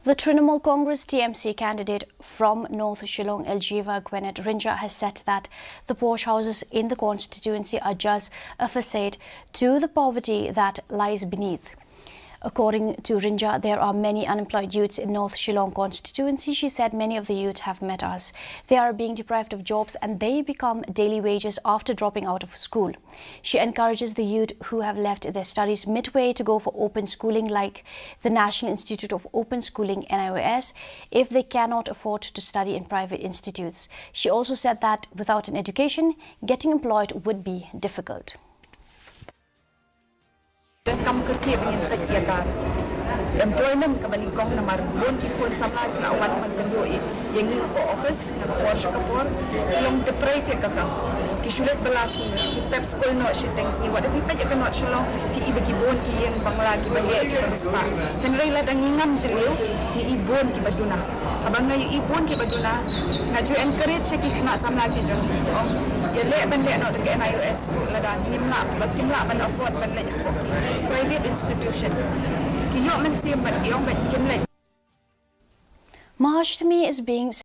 The Trinamool Congress TMC candidate from North Shillong, Aljiva Gwenet Rinja, has said that the posh houses in the constituency are just a facade to the poverty that lies beneath. According to Rinja, there are many unemployed youths in North Shillong constituency. She said many of the youth have met us. They are being deprived of jobs and they become daily wages after dropping out of school. She encourages the youth who have left their studies midway to go for open schooling like the National Institute of Open Schooling (NIOS) if they cannot afford to study in private institutes. She also said that without an education, getting employed would be difficult. Employment kabalingkong na marbon kipon sama kinawan man kando yang ni ko office na ko sa kapor yung deprive ka kisulit balas ki pep school no she thinks ni what if pa ka no Shillong ki ibigibon ki yang bangla ki bahe ki paspa henry la dangingam jeliu ki ibon ki baduna abang na ibon ki baduna ngaju encourage ki kena samla ki jong yele bande no de NIOS la dan nimla bakimla ban afford ban la private institution. Maharashtami is being